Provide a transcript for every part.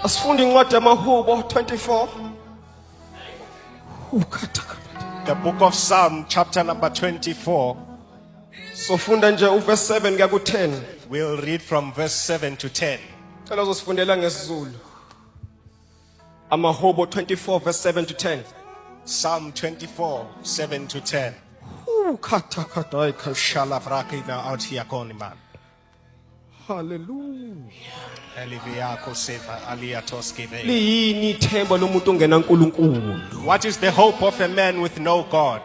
Asifunda incwadi yamaHubo 24. The book of Psalm, chapter number 24. Sofunda nje uverse 7 kuya ku10. We'll read from verse 7 to 10. Cela uzosifundela ngesizulu. AmaHubo 24 verse 7 to 10. Psalm 24, 7 to 10. Shalavrakina out here, man. Hallelujah. Liyini ithemba lomuntu ongena uNkulunkulu? What is the hope of a man with no God?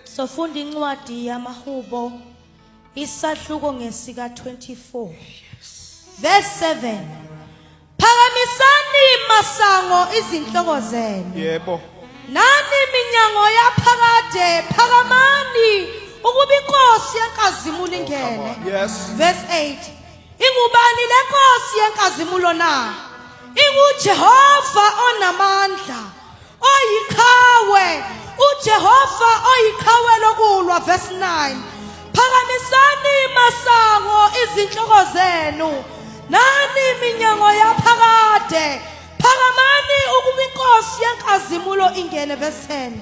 Sofunda incwadi yamaHubo isahluko ngesika 24 verse 7. Phakamisani masango izinhloko zenu. Yebo. Nani minyango yaphakade phakamani ukuba inkosi yenkazimulo ingene. Yes. Verse 8. Ingubani lenkosi yenkazimulo na? InguJehova onamandla, oyikhawe, uJehova oyikhawe lokulwa. Verse 9. Phakamisani masango izinhloko zenu, nani minyango yaphakade phakamani ukuba inkosi yenkazimulo ingene. Verse 10.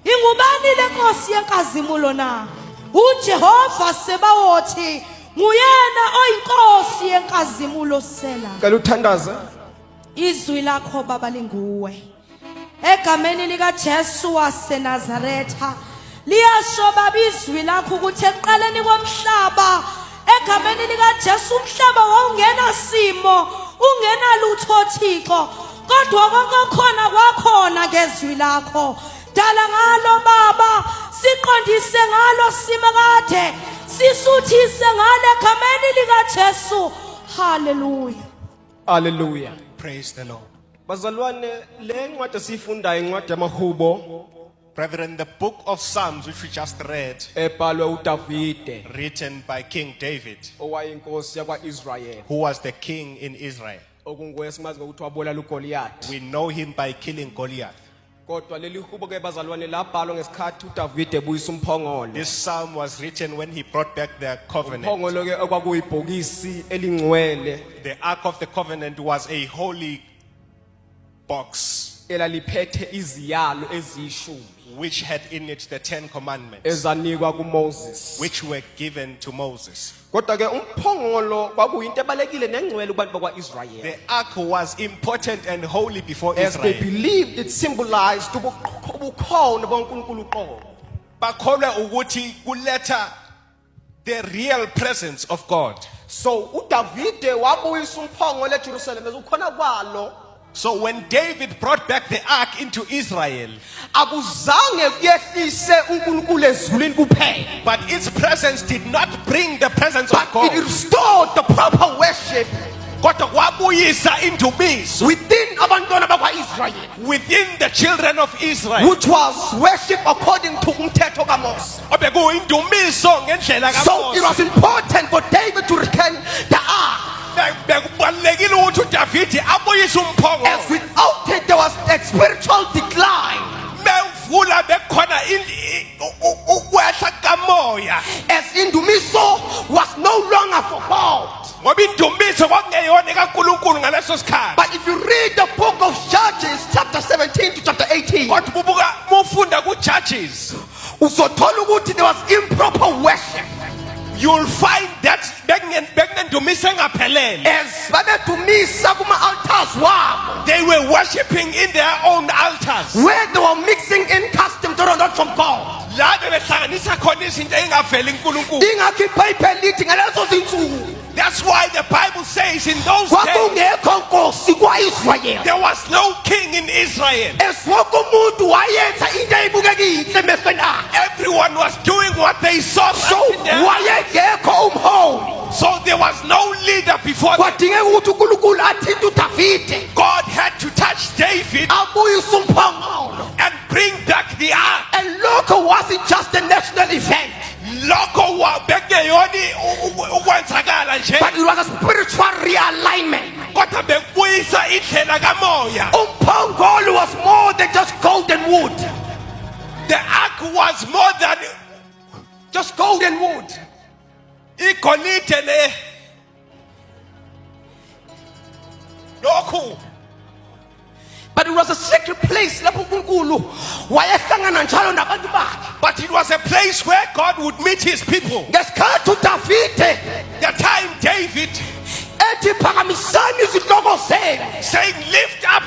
Ingubani lenkosi yenkazimulo na? uJehova Sebawothi, nguyena oyinkosi yenkazimulo sela. Ngicela uthandaze. Izwi lakho baba linguwe. Egameni lika Jesu waseNazaretha liyasho baba izwi lakho ukuthi eqaleni komhlaba egameni lika Jesu umhlaba wawungena simo, ungena lutho Thixo, kodwa konke khona kwakhona ngezwi lakho. Dala ngalo baba, siqondise ngalo simakade, sisuthise ngale egameni lika Jesu. Hallelujah. Hallelujah. Praise the Lord. Bazalwane, le ncwadi esifundayo incwadi yamaHubo Brethren, the book of Psalms which we just read, ebhalwe uDavide, written by King David, owayinkosi yakwaIsrayeli, who was the king in Israel. okunguye simazi ukuthi wabulala uGoliath. We know him by killing Goliath. Kodwa leli hubo ke bazalwane labhalwa ngesikhathi uDavide ebuyisa umphongolo. This psalm was written when he brought back the covenant. Umphongolo ke okwakuyibhokisi elingcwele The ark of the covenant was a holy box elaliphethe iziyalo eziyishumi which had in it the 10 commandments, ezanikwa kuMoses. which were given to Moses. Kodwa ke umphongolo kwakuyinto ebalekile nengcwele kubantu bakwaIsrayeli. The ark was important and holy before As they Israel. believed it symbolized ubukhona boNkulunkulu uqobo. Bakholwa ukuthi kuletha the real presence of God. So uDavide wabuyisa umphongolo eJerusalem ezukhona kwalo. So when David brought back the ark into Israel, Akuzange kuyehlise uNkulunkulu ezulwini kuphela, but its presence did not bring the presence of but it God. restored the proper worship Kodwa kwabuyisa indumiso within abantwana bakwaIsrayeli, within the children of Israel. which was worship according to umthetho kaMose. Obekuyindumiso ngendlela So it was kaMose. important for David to return the ark, Bekubalekile ukuthi uDavide abuyise umphongolo. as without it there was a spiritual decline, Mevula bekhona ukwehla kamoya. as indumiso was no longer for God. Ngoba indumiso kwakungeyona kaNkulunkulu ngaleso sikhathi. But if you read the book of Judges chapter 17 to chapter 18, Kodwa ubuka mufunda kuJudges, uzothola ukuthi there was improper worship, you'll find that bekunendumiso engaphelele. as babedumisa kuma-altars wabo, They were worshiping in their own altars. where they were mixing in customs that are not from God. La bebehlanganisa khona izinto engaveli kuNkulunkulu. Ingakho iBhayibheli lithi ngalezo zinsuku That's why the Bible says in those days kwakungekho nkosi kwa-Israyeli, there was no king in Israel. as wonke umuntu wayenza into eyibukeka inhle emehlweni akhe. Everyone was doing what they saw. So right in their eyes. wayengekho umholi, So there was no leader before them. kwadingeka ukuthi uNkulunkulu athinte uDavide God had to touch David abuyise umphongolo. and bring back the ark. And lokho wasn't just a national event, Lokho bekungeyona ukwenzakala nje. but it was a spiritual realignment. Kodwa bekubuyisa indlela kamoya. Umphongolo was more than just gold and wood. The ark was more than Just gold and wood. igolide lokhu. But it was a secret place lapho uNkulunkulu wayehlangana njalo nabantu bakhe. But it was a place where God would meet his people. Ngesikhathi uDavide The time David ethi phakamisani izihloko zenu saying, lift up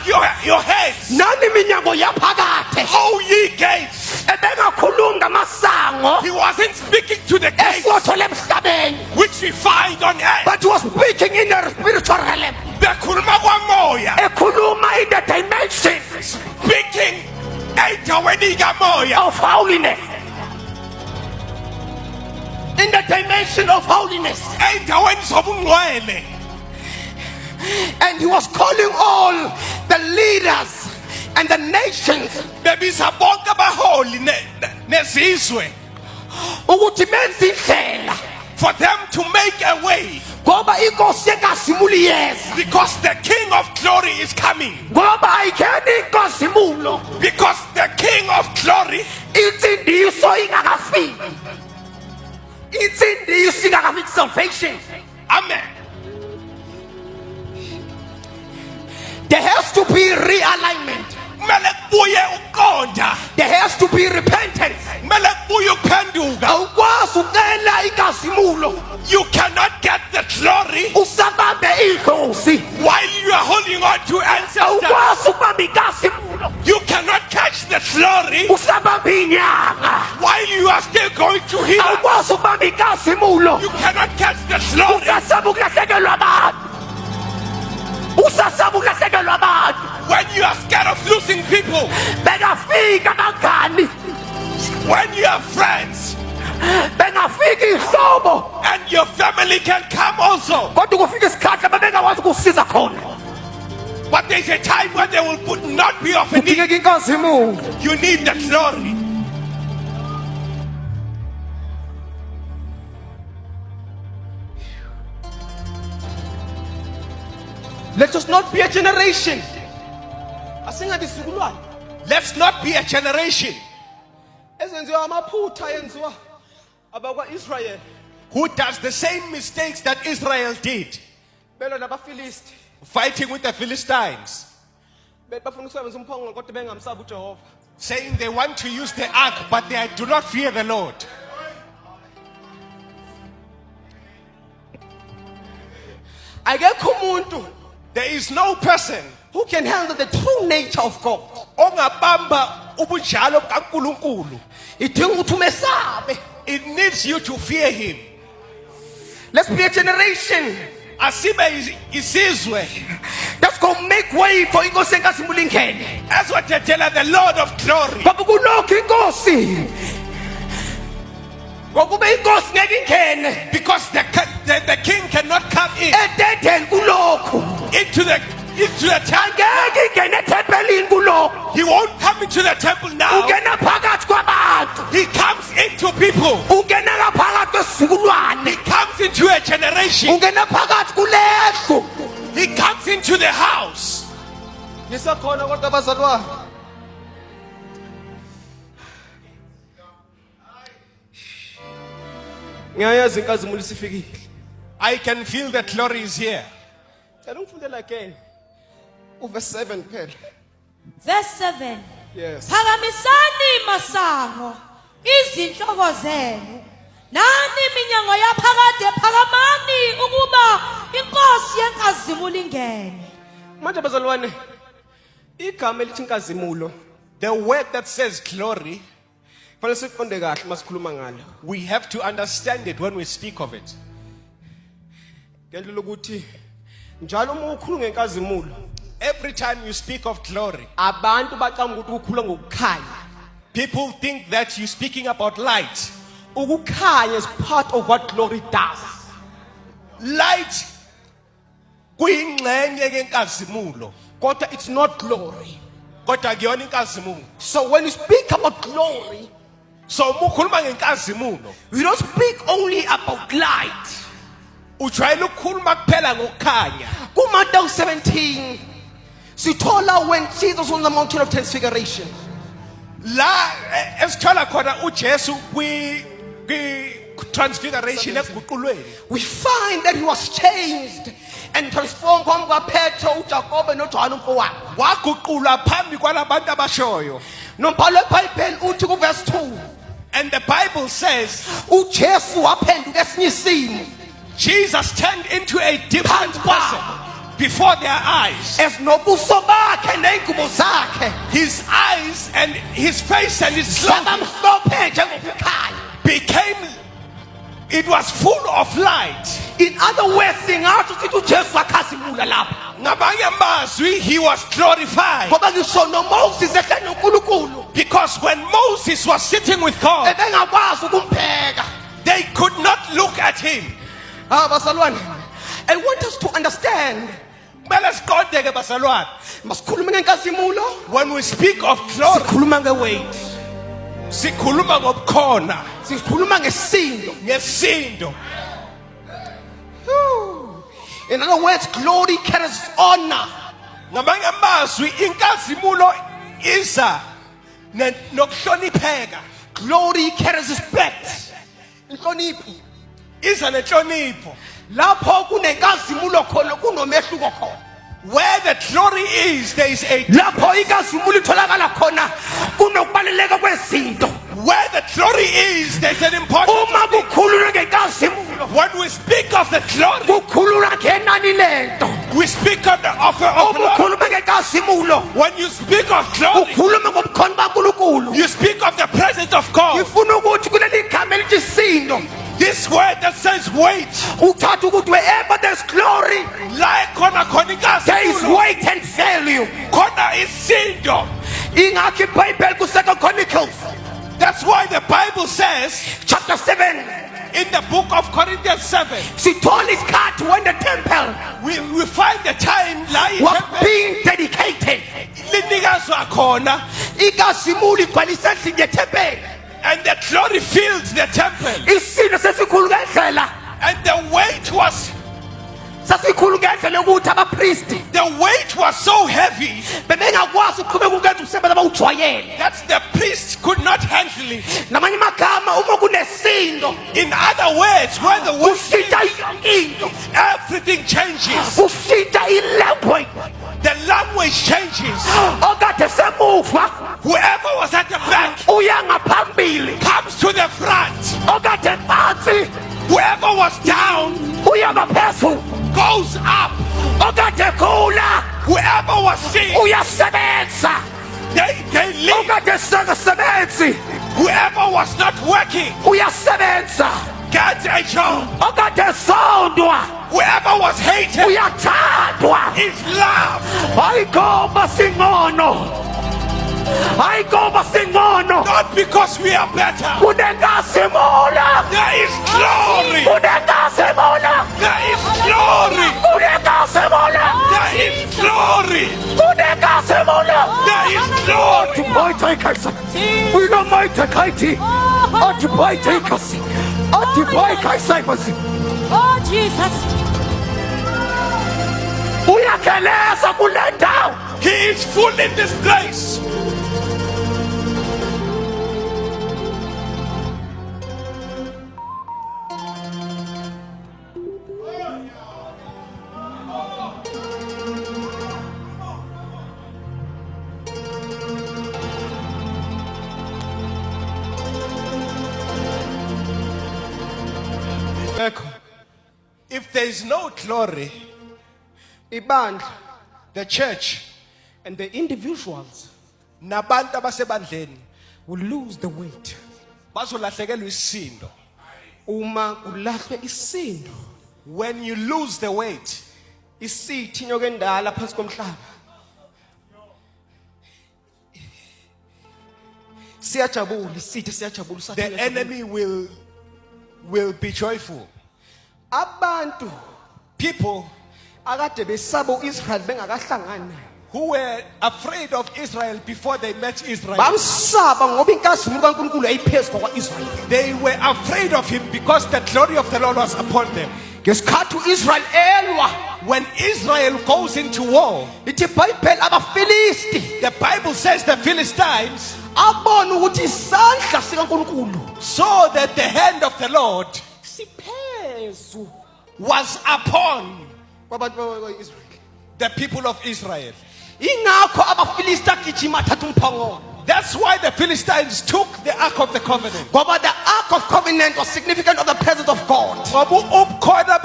your heads, nani iminyango yaphakade. O ye gates. Ebengakhulumi ngamasango He wasn't speaking to the gates esiwothole emhlabeni, which we find on earth. but he was speaking in the spiritual realm. Bekhuluma kwamoya, Ekhuluma in the dimension speaking endaweni kamoya. of holiness. In the dimension of holiness. Endaweni zobungcwele. And he was calling all the leaders and the nations Bebiza bonke abaholi nezizwe ukuthi benze indlela for them to make a way, ngoba inkosi yenkazimulo iyeza, because the King of Glory is coming. ngoba ayikeni inkazimulo Because the King of Glory, insindiso ingakafiki, insindiso ingakafiki, salvation. amen. There has to be realignment. Kumele kubuye uqonda, There has to be repentance. kumele kubuye ukuphenduka. Awukwazi ukucela inkazimulo You cannot get the glory usabambe inkosi. while you are holding on to ancestors. Awukwazi ukubamba inkazimulo You cannot catch the glory usabambe inyanga. while you are still going to heal. Awukwazi ukubamba inkazimulo You cannot catch the glory usasaba ukulahlekelwa abantu. Usasaba ukulahlekelwa abantu. when you are scared of losing people. Bengafika abangani, When you have friends bengafika ihlobo, and your family can come also. kodwa kufika isikhathi abengakwazi ukusiza khona. But there's a time when they will not be of a need. Kudingeka inkazimulo. You need the glory. Let us not be a generation asingadizukulwane Let's not be a generation ezenziwa amaphutha yenziwa abakwa-Israyeli who does the same mistakes that Israel did, belwa nabafilisti, fighting with the Philistines, bafuna ukusebenzisa umphongolo kodwa bengamsabi uJehova. saying they want to use the ark, but they do not fear the Lord. Akekho umuntu There is no person who can handle the true nature of God. ongabamba ubunjalo kaNkulunkulu. Idinga ukuthi umesabe. It needs you to fear him. Let's be a generation Asibe isizwe that's going to make way for inkosi yenkazimulo ingene. ezothetela the Lord of glory. Ngoba kulokhu inkosi, ngokuba inkosi ngeke ingene Because the king cannot come in ededeni kulokhu, into the temple. angeke ingene ethempelini kulokhu, He won't come into the temple now. ungena phakathi kwabantu, He comes into people. ungena ngaphakathi kwesizukulwane, He comes into a generation. ungena phakathi kulendlu. He comes into the house. Ngisakhona kodwa abazalwane, ngiyayazi inkazimulo isifikile. I can feel that glory is here. Cela ungifundele again uverse 7 phela. Verse 7. Yes. Phakamisani masango izinhloko zenu, nani iminyango yaphakade phakamani ukuba inkosi yenkazimulo ingene. Manje bazalwane, igama elithi inkazimulo The word that says glory, fanele siqonde kahle masikhuluma ngalo. we have to understand it when we speak of it. Ngendlela ukuthi njalo uma ukhuluma ngenkazimulo, Every time you speak of glory, abantu bacanga ukuthi ukukhuluma ngokukhanya. people think that you're speaking about light. Ukukhanya is part of what glory does. Light kuyingxenye kenkazimulo, Kodwa it's not glory. kodwa kuyona inkazimulo. So when you speak about glory, So uma ukhuluma ngenkazimulo, we don't speak only about light. ujwayele ukukhuluma kuphela ngokukhanya. KuMatthew 17, sithola when Jesus was on the mountain of transfiguration. La esithola khona uJesu kwi transfiguration eguqulweni. We find that he was changed and transform phambi kwaPetro, uJakobe noJohane umfowabo. waguqulwa phambi kwalabantu abashoyo. Nombhalo weBhayibheli uthi kuverse 2, And the Bible says uJesu waphenduka esinye isimo Jesus turned into a different person before their eyes. esinobuso bakhe ney'ngubo zakhe His eyes and his face and his clothing zabamhlophe njengokukhanya. became, it was full of light. In other words, singatsho sithi uJesu wakhazimula lapha. Ngamanye amazwi, he was glorified. Ngoba ngisho noMoses ehle noNkulunkulu Because when Moses was sitting with God, ebengakwazi ukumbheka. they could not look at him. Bazalwane, I want us to understand. Kumele siqonde-ke bazalwane, Masikhulume ngenkazimulo, when we speak of glory, sikhuluma ngeweight, sikhuluma ngobukhona, sikhuluma ngesisindo. ngesindo. In other words, glory carries honor. Ngamanye amazwi, inkazimulo iza nokuhlonipheka, Glory carries respect. Inhlonipho. iza nenhlonipho. Lapho kunenkazimulo khona kunomehluko khona. Where the glory is, there is a, Lapho inkazimulo itholakala khona kunokubaluleka kwezinto. where the glory is, there's an important. Uma kukhulunywa ngenkazimulo, When we speak of the glory, kukhulunywa ngenani lento. we speak of the offer of Uma love. ukhuluma ngenkazimulo, When you speak of glory, ukhuluma ngobukhona baNkulunkulu. you speak of the presence of God. Ngifuna ukuthi kuleli gama elithi isindo, This word that says wait, uthatha ukuthi wherever there's glory, la khona khona there is inkazimulo, weight and value. khona isindo. Ingakho iBhayibheli ku2 Chronicles That's why the Bible says chapter 7, in the book of Corinthians 7, sithola isikhathi when the temple we find the time la was being dedicated. linikezwa khona, Inkazimulo igcwalise endlini yethempeli. and the glory filled the temple, Isindo sesikhulu ngendlela, and the weight was abapristi so heavy bebengakwazi ukuqhubeka ukwenza umsebenzi abawujwayele. that the priest could not handle it. Namanye amagama, uma kunesindo In other words, where the weight, ushintsha yonke into, everything changes. ushintsha ilanguage. The language changes. Okade semuva Whoever was at the back uya ngaphambili, comes to the front. okade phansi Whoever was down uya ngaphezulu, goes up. okade khula Whoever was sick, uyasebenza, they leave. okade sengasebenzi Whoever was not working uyasebenza, gets a job. okade sondwa Whoever was hated uyathandwa. is loved. Ayikho singono, ayikho singono, Not because we are better. kunenkazimulo, There is glory. kunenkazimulo, There is glory. kunenkazimulo, There is glory. kunenkazimulo. There is glory. Mayithe Khaisa, wena mayithe Khaiti, athi mayithe Khaisi, athi mayithe Khaisa. Oh Jesus. Uyakeleza kule ndawo. He is full in this place. If there is no glory, Ibandla the church and the individuals nabantu abasebandleni will lose the weight. bazolahlekelwa isisindo. Uma kulahlwe isindo, When you lose the weight, isithi inyoka endala phansi komhlaba siyajabula, isithi siyajabula, the enemy will be joyful. abantu People akade besaba uIsrael bengakahlangani naye who were afraid of Israel before they met Israel, bamsaba ngoba inkazimulo kaNkulunkulu yayiphezu kwa-Israyeli. they were afraid of him because the glory of the Lord was upon them. Ngesikhathi uIsrael elwa, When Israel goes into war, lithi iBhayibheli abaFilisti the Bible says the Philistines abona ukuthi isandla sikaNkulunkulu saw that the hand of the Lord siphezu was upon kwabantu bakwa-Israyeli. The people of Israel. Ingakho abafilisti gijima thatha umphongolo. That's why the Philistines took the Ark of the Covenant. Ngoba the Ark of Covenant was significant of the presence of God. Ngoba ubukhoda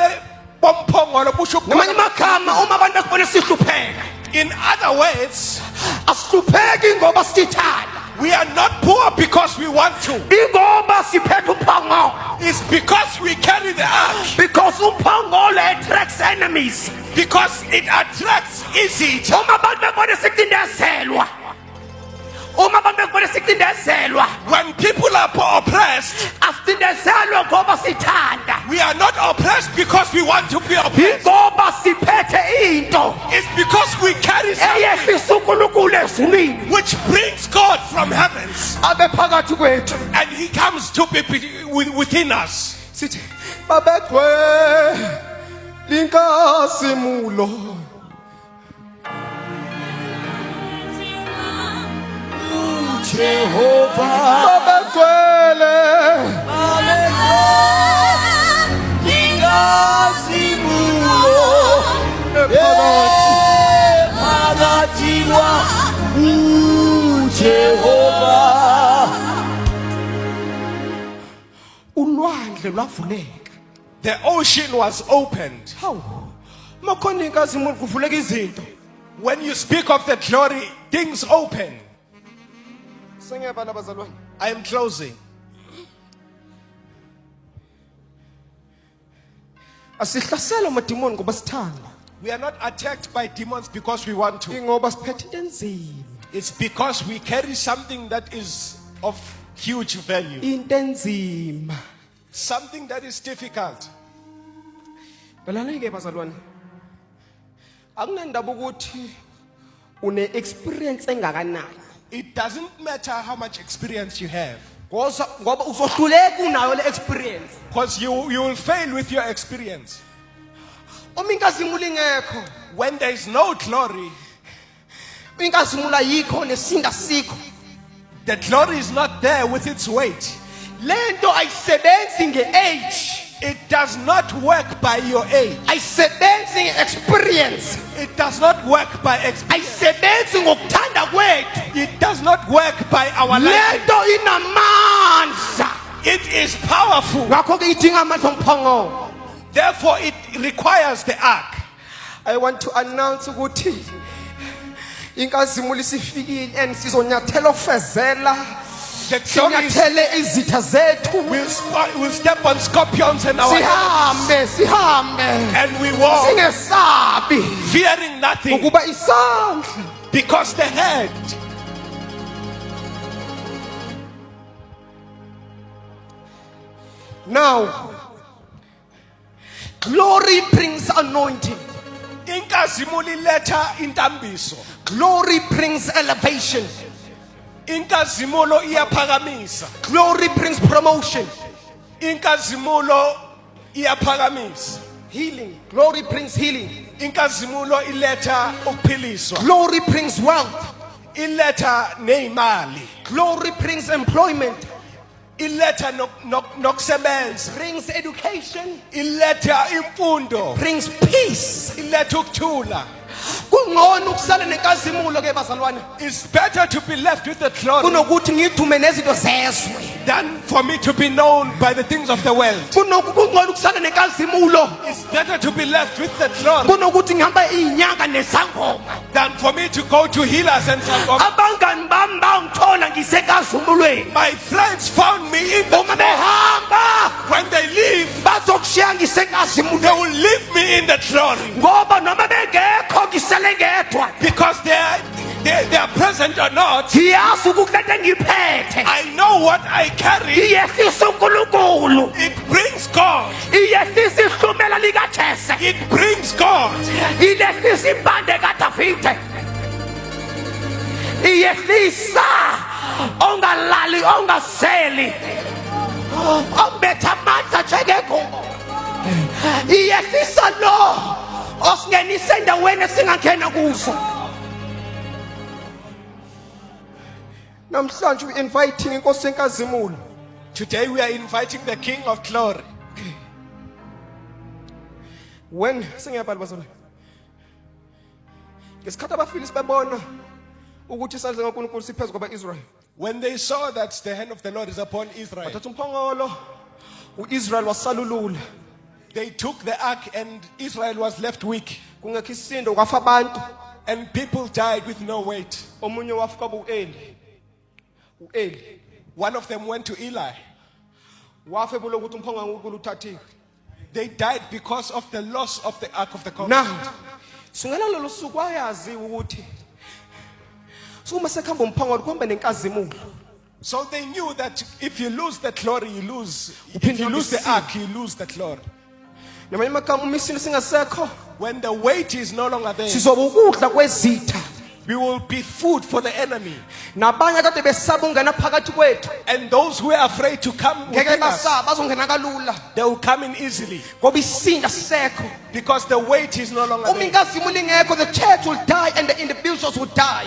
bomphongolo busho Ngamanye ubukhoda. amagama uma abantu besibone sihlupheka, In other words, asihlupheki ngoba sithanda. we are not poor because we want to. Ingoba siphethe umphongolo. It's because we carry the ark. Because umphongolo attracts enemies. Because it attracts easy. Uma abantu bebone sicindezelwa. Uma abantu bebone sicindezelwa. When people are oppressed, Asicindezelwe ngoba sithanda. we are not oppressed because we want to be oppressed. Ingoba siphethe into It's because we carry something eyehlisa uNkulunkulu ezulwini which brings God from heavens abe phakathi kwethu. and He comes to be within us. Sithi babegcwe linkasimulo. Jehovah babegcwele ulwandle lwavuleka. The ocean was opened. Hawu makhona inkazimulo kuvuleka izinto. When you speak of the glory, things open. Sengiyabala bazalwane. I am closing. Asihlasela amadimoni ngoba sithanda. We are not attacked by demons because we want to. Ingoba siphethe into enzima. It's because we carry something that is of huge value. Into enzima. Something that is difficult. Balaleke bazalwane. Akunandaba ukuthi une experience engakanani. It doesn't matter how much experience you have. Ngoba uzohluleka unayo le experience. Because you will fail with your experience. Uma inkazimulo ingekho, When there is no glory, inkazimulo ayikho nesinda sikho. the glory is not there with its weight. Lento ayisebenzi ngeage. It does not work by your age. Ayisebenzi ngeexperience. It does not work by experience. Ayisebenzi ngokuthanda kwethu. It does not work by our life. Lento inamandla. It is powerful. Ngakho ke idinga amandla omphongolo. Therefore, it requires the ark. I want to announce ukuthi inkazimulo isifikile and sizonyathela ofezela. The glory is, Sinyathele izitha zethu. we'll step on scorpions and our enemies, Sihambe. and we walk Singesabi fearing nothing ukuba isandla because the head. now glory brings anointing. Inkazimulo iletha intambiso. Glory brings elevation. Inkazimulo iyaphakamisa. Glory brings promotion. Inkazimulo iyaphakamisa. Healing. Glory brings healing. Inkazimulo iletha ukuphiliswa. Glory brings wealth. Iletha neimali. Glory brings employment. Iletha nokusebenza. Brings education. Iletha imfundo. Brings peace. Iletha ukuthula. Kungcono ukusala nenkazimulo ke bazalwane It's better to be left with the glory kunokuthi ngidume nezinto zezwe. than for me to be known by the things of the world. Kungcono ukusala nenkazimulo It's better to be left with the glory kunokuthi ngihamba inyanga nesangoma. than for me to go to healers and sangoma. Abangani bami bangithola ngisekazumulweni. My friends found me in the Uma behamba when they leave, bazokushiya they ngisekazumulweni will leave me in the glory ngoba noma bengekho ngisele ngedwa. because they are present or not. Ngiyazi ukukulete ngiphethe. I know what I carry. Iyehlisa uNkulunkulu. It brings God. Iyehlisa ihlumela likaJese. It brings God. Iyehlisa impande kaDavide. Iyehlisa ongalali ongaseli. Obetha amandla njengegumbo. Iyehlisa lo osingenise endaweni esingangena kuzo. Namhlanje we inviting inkosi enkazimulo. Today we are inviting the King of Glory. When singiyabhala bazalwane ngesikhathi abafilisi bebona ukuthi isandla kaNkulunkulu siphezu kwaba-Israyeli When they saw that the hand of the Lord is upon Israel, bathatha umphongolo u-Israyeli wasalulula they took the ark and Israel was left weak. kungekho isindo kwafa abantu And people died with no weight. omunye wafuka u-Eli One of them went to Eli. wafa ebule ukuthi umphongolo kaNkulunkulu uthathiwe. They died because of the loss of the ark of the covenant. Now singela lolu suku wayazi ukuthi suma sekhamba umphongolo kuhamba nenkazimulo. So they knew that if you lose the glory, you lose. If Uphinde you lose the ulise. ark, you lose the glory. Namanye amagama umisini singasekho When the weight is no longer there, sizoba ukudla kwezitha we will be food for the enemy. nabanye kade besaba ungena phakathi kwethu And those who are afraid to come ngeke within us, basaba bazongena kalula they will come in easily ngoba isinda sisekho. because the weight is no longer Uma there. inkazimulo ingekho, the church will die and the individuals will die.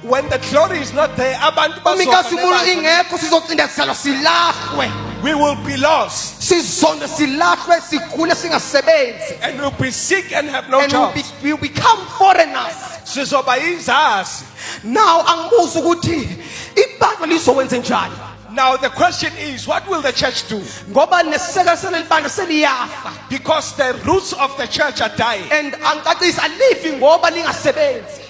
When the glory is not there, abantu Uma inkazimulo bazofa, ingekho sizocindezelwa silahlwe we will be lost sizonde silahlwe sigule singasebenzi and we'll be sick and have no and jobs. we'll become foreigners. Sizoba izazi. Now angibuza ukuthi ibandla lizokwenza njani Now the question is, what will the church do? ngoba nesekelo libandla seliyafa Because the roots of the church are dying. and angicacisa alifi ngoba lingasebenzi.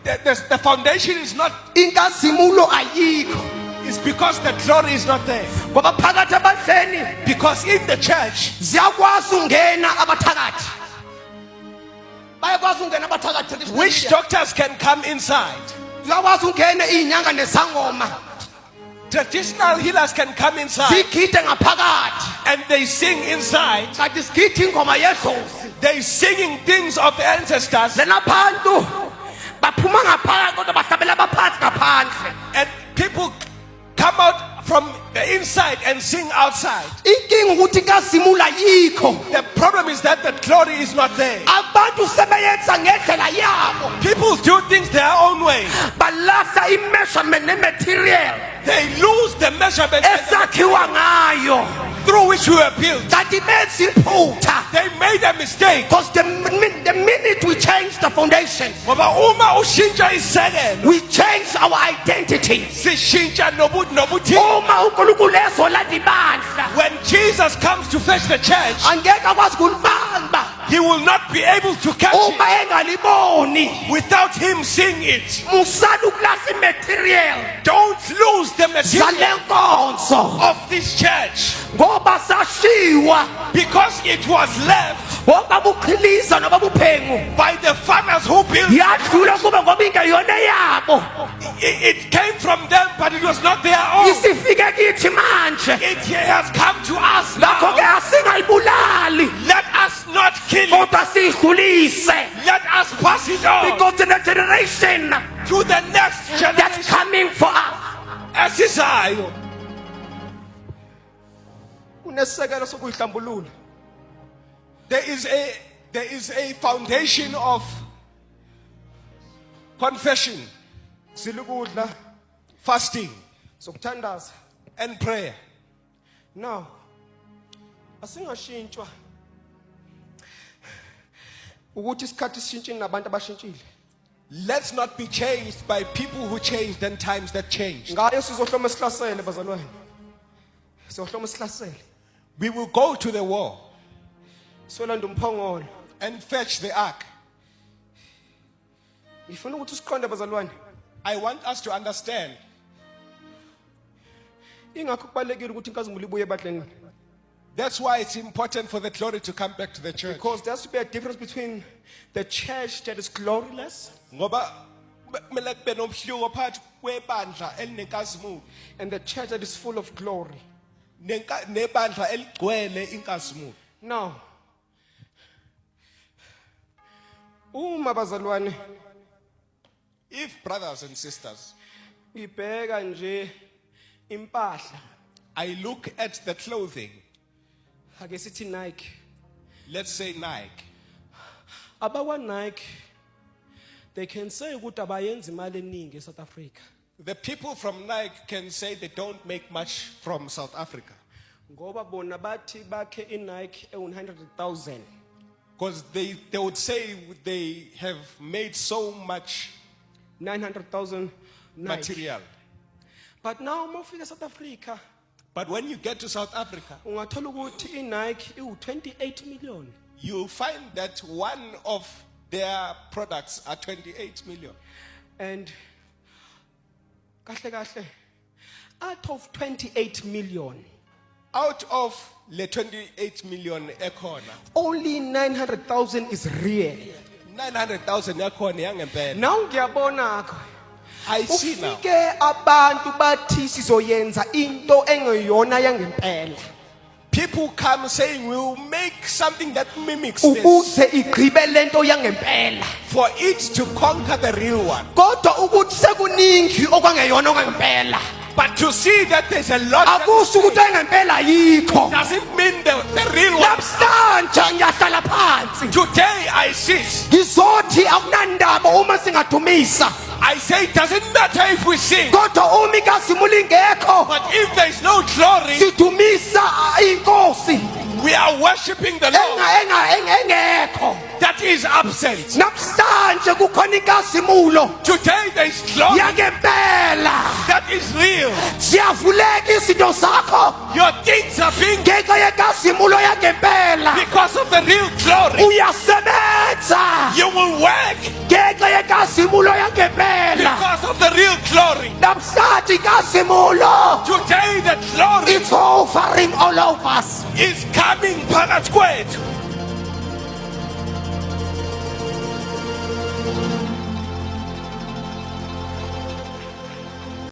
The foundation is not, Inkazimulo ayikho it's because the glory is not there. ngoba phakathi ebandleni Because in the church, ziyakwazi ungena abathakathi bayakwazi ungena abathakathi witch doctors can come inside. ziyakwazi ungena izinyanga nezangoma Traditional healers can come inside zigide ngaphakathi and they sing inside. kanti sigide ingoma yedlozi They singing things of the ancestors, lena abantu baphuma ngaphakathi kodwa bahlabela abaphansi ngaphandle. and people come out from the inside and sing outside. Inkinga ukuthi inkazimulo ayikho, The problem is that the glory is not there. abantu sebeyenza ngendlela yabo People do things their own way. balahla i-measurement ne-material They lose the measurement esakhiwa ngayo through which we were built. kanti benza iphutha They made a mistake. because the minute we change the foundation, Ngoba uma ushintsha isekelo, we change our identity. sishintsha nobuthi. Uma uNkulunkulu ezolanda ibandla When Jesus comes to fetch the church, angeke akwazi kulibamba he will not be able to catch uma it engaliboni. without him seeing it. Musala ukulahla i-material Don't lose the material zale nkonzo of this church ngoba sashiwa because it was left obabuqhiliza nobabuphengu by the farmers who built. yadlula kuba ngoba ingeyona yabo It came from them, but it was not their own. isifike kithi manje. It has come to us Ngakho-ke now. asingayibulali Let us not kill it. kodwa siyidlulise Let us pass it on because the generation to the next that's generation. coming for us Asizayo. kunesekelo sokuyihlambulula. There is a foundation of confession, Silukudla fasting, sokuthandaza. and prayer. Now asingashintshwa ukuthi isikhathi sishintshile nabantu abashintshile. Let's not be changed by people who changed and times that changed. Ngayo sizohloma esihlasele bazalwane. Sizohloma esihlasele. We will go to the war Solanda umphongolo. and fetch the ark. Ngifuna ukuthi siqonde bazalwane. I want us to understand. Ingakho kubalekile ukuthi inkazimulo ibuye ebandleni. That's why it's important for the glory to come back to the church. Because there has to be a difference between the church that is gloryless Ngoba kumele kube nomhluko phakathi kwebandla elinenkazimulo and the church that is full of glory. nebandla eligcwele inkazimulo. Now, uma bazalwane If brothers and sisters, ibheka nje impahla, I look at the clothing, ake sithi Nike. let's say Nike. Abakwa Nike, they can say ukuthi abayenzi imali eningi eSouth Africa. The people from Nike can say they don't make much from South Africa Ngoba bona bathi bakhe iNike e100,000. Because they would say they have made so much 900,000 Nike. material. But now mawufika South Africa But when you get to South Africa, ungathola ukuthi iNike iwu28 million. you'll find that one of their products are 28 million. And kahle out of 28 million, Out of the 28 million ekhona, only 900,000 is real. 900,000 ekhona yangempela. Now ngiyabona ke I see now. ufike abantu bathi sizoyenza into engeyona yangempela People come saying we'll make something that mimics this ukuze igqibe lento yangempela, for it to conquer the real one. kodwa ukuthi sekuningi okwangeyona ongempela But to see that there's a lot that akusho ukuthi engempela yikho. doesn't mean the real one. Namhlanje ngiyahlala phansi Today I sit. ngizothi akunandaba uma singadumisa, I say it doesn't matter if we sing. kodwa uma inkazimulo ingekho But if there's no glory, sidumisa inkosi we are worshiping the Lord engekho. that is absent. Namhlanje kukhona inkazimulo Today there is glory yangempela. that is real. Siyavuleka izinto zakho Your things are being ngenxa yenkazimulo yangempela. because of the real glory. Uyasebenza You will work ngenxa yenkazimulo yangempela. because of the real glory. Namhlanje inkazimulo Today the glory it's hovering all over us. is coming phakathi kwethu.